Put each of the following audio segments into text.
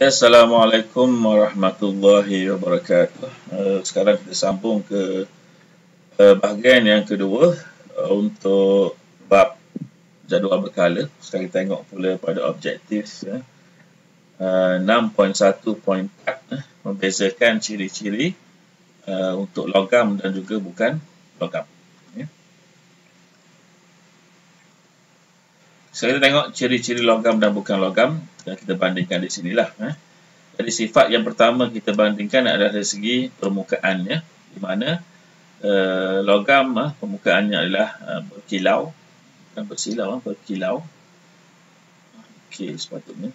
Assalamualaikum warahmatullahi wabarakatuh. Sekarang kita sambung ke bahagian yang kedua untuk bab jadual berkala. Sekarang kita tengok pula pada objektif 6.1.4 membezakan ciri-ciri untuk logam dan juga bukan logam. Sekarang kita tengok ciri-ciri logam dan bukan logam yang kita bandingkan di sinilah. Jadi sifat yang pertama kita bandingkan adalah dari segi permukaannya, di mana logam permukaannya adalah berkilau, bukan bersilau, berkilau. Okey, sepatutnya.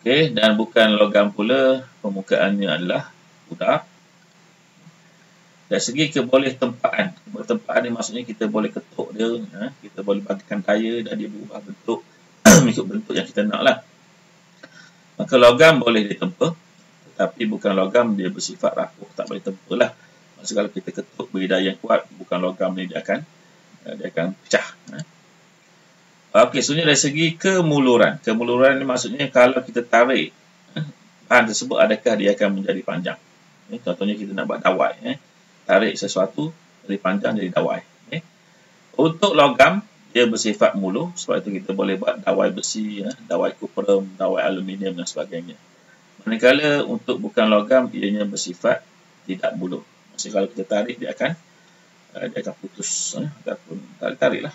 Okey, dan bukan logam pula permukaannya adalah budak. Dari segi keboleh-tempaan, keboleh-tempaan ni maksudnya kita boleh ketuk dia, kita boleh bagikan daya dan dia berubah bentuk mengikut bentuk yang kita nak lah. Maka logam boleh ditempa, tetapi bukan logam dia bersifat rapuh, tak boleh tempa lah. Maksudnya kalau kita ketuk beri daya yang kuat, bukan logam ni dia akan pecah. Okey, sebenarnya dari segi kemuluran. Kemuluran ni maksudnya kalau kita tarik bahan tersebut, adakah dia akan menjadi panjang. Contohnya kita nak buat dawai. Tarik sesuatu dari panjang jadi dawai. Untuk logam, dia bersifat mulu, sebab itu kita boleh buat dawai besi, dawai kuprum, dawai aluminium dan sebagainya. Manakala untuk bukan logam, ianya bersifat tidak mulu. Maksudnya kalau kita tarik, dia akan putus, ataupun tarik lah.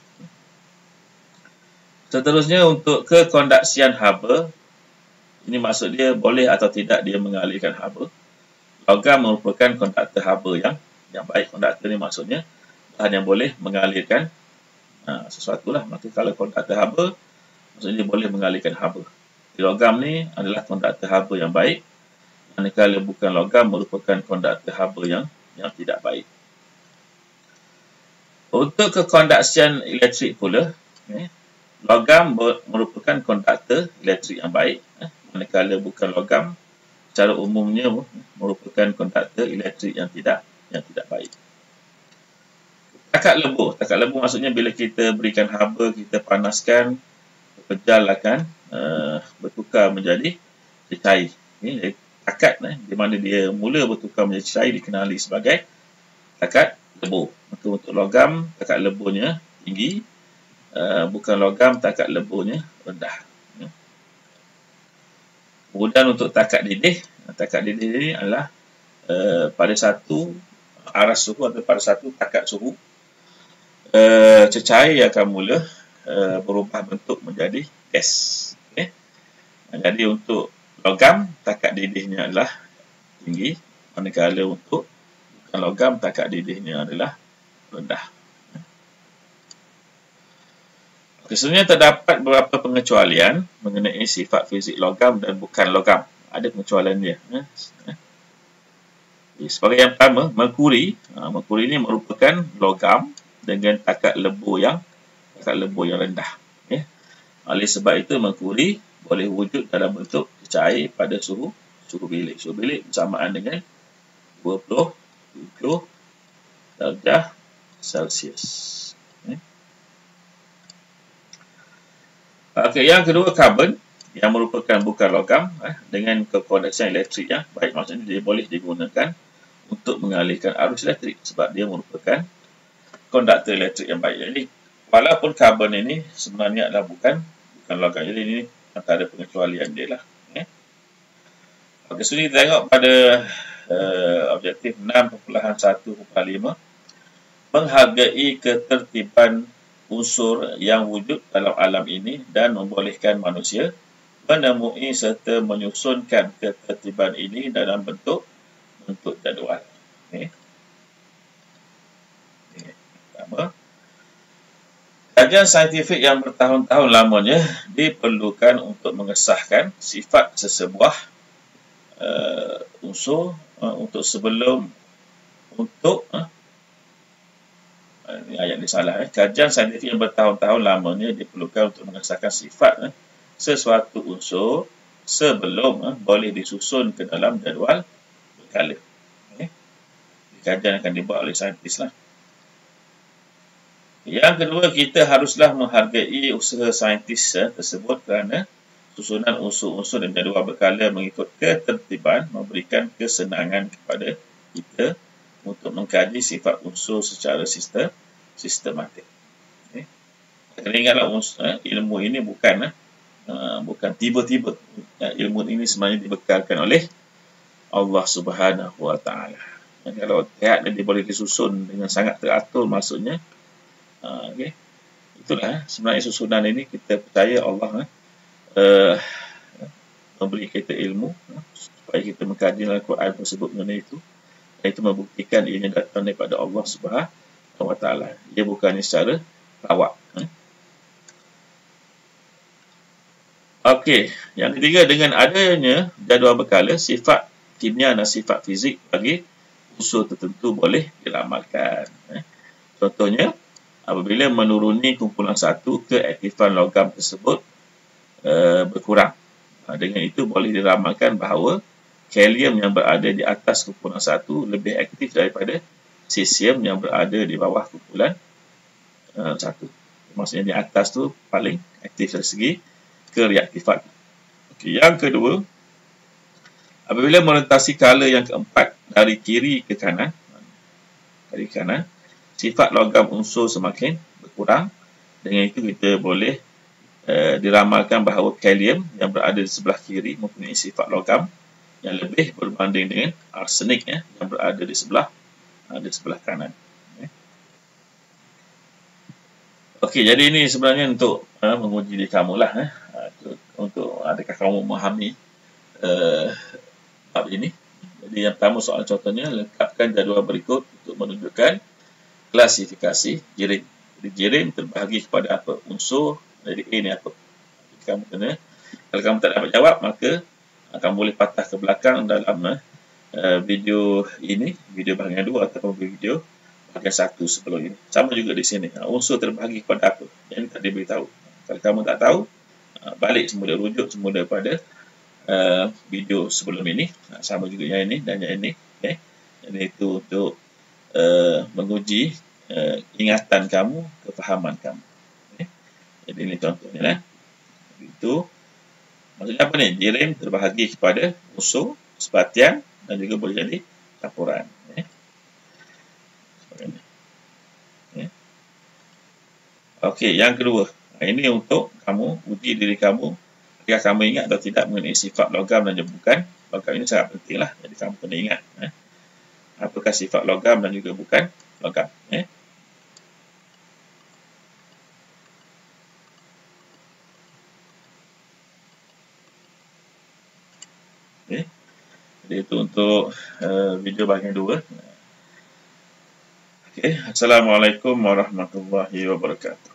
Seterusnya untuk kekondaksian haba, ini maksud dia boleh atau tidak dia mengalirkan haba. Logam merupakan konduktor haba yang baik. Konduktor ni maksudnya bahan yang boleh mengalirkan sesuatu lah. Maka kalau konduktor haba, maksudnya dia boleh mengalirkan haba. Logam ni adalah konduktor haba yang baik, manakala bukan logam merupakan konduktor haba yang tidak baik. Untuk kekondaksian elektrik pula, logam merupakan konduktor elektrik yang baik, manakala bukan logam secara umumnya merupakan konduktor elektrik yang tidak baik. Takat lebur. Takat lebur maksudnya bila kita berikan haba, kita panaskan, pejal akan bertukar menjadi cair. Takat di mana dia mula bertukar menjadi cair dikenali sebagai takat lebur. Maka untuk logam, takat leburnya tinggi. Bukan logam, takat leburnya rendah. Kemudian untuk takat didih. Takat didih ini adalah pada satu aras suhu atau pada satu takat suhu, cecair akan mula berubah bentuk menjadi gas. Jadi untuk logam, takat didihnya adalah tinggi, manakala untuk bukan logam, takat didihnya adalah rendah. Sebenarnya terdapat beberapa pengecualian mengenai sifat fizik logam dan bukan logam. Ada pengecualian dia. Sebagai yang pertama, merkuri. Merkuri ini merupakan logam dengan takat lebur yang rendah. Oleh sebab itu, merkuri boleh wujud dalam bentuk cair pada suhu bilik. Suhu bilik bersamaan dengan 27 darjah Celsius. Okey, yang kedua, karbon yang merupakan bukan logam dengan kekondaksian elektrik yang baik. Maksudnya dia boleh digunakan untuk mengalirkan arus elektrik sebab dia merupakan konduktor elektrik yang baik. Jadi walaupun karbon ini sebenarnya adalah bukan logam. Jadi ini antara pengecualian dia lah. Okey, sekarang kita tengok pada objektif 6.1.5 menghargai ketertiban unsur yang wujud dalam alam ini dan membolehkan manusia menemui serta menyusunkan ketertiban ini dalam bentuk jadual. Pertama, kajian saintifik yang bertahun-tahun lamanya diperlukan untuk mengesahkan sifat sesebuah unsur ini ayat ni salah. Kajian saintifik yang bertahun-tahun lamanya diperlukan untuk mengesahkan sifat sesuatu unsur sebelum boleh disusun ke dalam jadual berkala. Kajian akan dibuat oleh saintis lah. Yang kedua, kita haruslah menghargai usaha saintis tersebut kerana susunan unsur-unsur dan jadual berkala mengikut ketertiban memberikan kesenangan kepada kita untuk mengkaji sifat unsur secara sistematik. Okay. Kena ingatlah ilmu ini bukan tiba-tiba. Ilmu ini sebenarnya dibekalkan oleh Allah Subhanahu Wa Taala. Kalau lihat dia boleh disusun dengan sangat teratur, maksudnya okay. Itulah sebenarnya susunan ini kita percaya Allah memberi kita ilmu supaya kita mengkaji Al-Quran tersebut mengenai itu, dan itu membuktikan ianya datang daripada Allah Subhanahu Wa Taala. Ia bukannya secara lawak. Okey, yang ketiga, dengan adanya jadual berkala, sifat kimia dan sifat fizik bagi unsur tertentu boleh diramalkan. Contohnya, apabila menuruni kumpulan satu, keaktifan logam tersebut berkurang. Dengan itu boleh diramalkan bahawa kalium yang berada di atas kumpulan satu lebih aktif daripada cesium yang berada di bawah kumpulan satu. Maksudnya di atas tu paling aktif dari segi kereaktifan. Okay. Yang kedua, apabila melintasi skala yang keempat dari kiri ke kanan, sifat logam unsur semakin berkurang. Dengan itu kita boleh diramalkan bahawa kalium yang berada di sebelah kiri mempunyai sifat logam yang lebih berbanding dengan arsenik yang berada di sebelah kanan. Okey, jadi ini sebenarnya untuk menguji diri kamu lah, untuk adakah kamu memahami bab ini. Jadi yang pertama, soalan contohnya, lengkapkan jadual berikut untuk menunjukkan klasifikasi jirim. Jadi jirim terbahagi kepada apa? Unsur. Jadi A ni apa? Kamu kena, kalau kamu tak dapat jawab, maka kamu boleh patah ke belakang dalam video ini, video bahagian 2 ataupun video bahagian 1 sebelum ini. Sama juga di sini. Unsur terbahagi kepada apa? Yang tak diberitahu. Kalau kamu tak tahu, balik semula, rujuk semula pada video sebelum ini. Sama juga yang ini dan yang ini. Okay. Jadi itu untuk menguji ingatan kamu, kefahaman kamu. Okay. Jadi ini contohnya lah. Itu maksudnya apa ni? Jirim terbahagi kepada unsur, sebatian dan juga boleh jadi campuran. Okey, yang kedua. Ini untuk kamu uji diri kamu. Jika kamu ingat atau tidak mengenai sifat logam dan juga bukan. Logam ini sangat penting lah. Jadi kamu kena ingat. Apakah sifat logam dan juga bukan logam. Okay. Jadi itu untuk video bahagian 2. Okay. Assalamualaikum warahmatullahi wabarakatuh.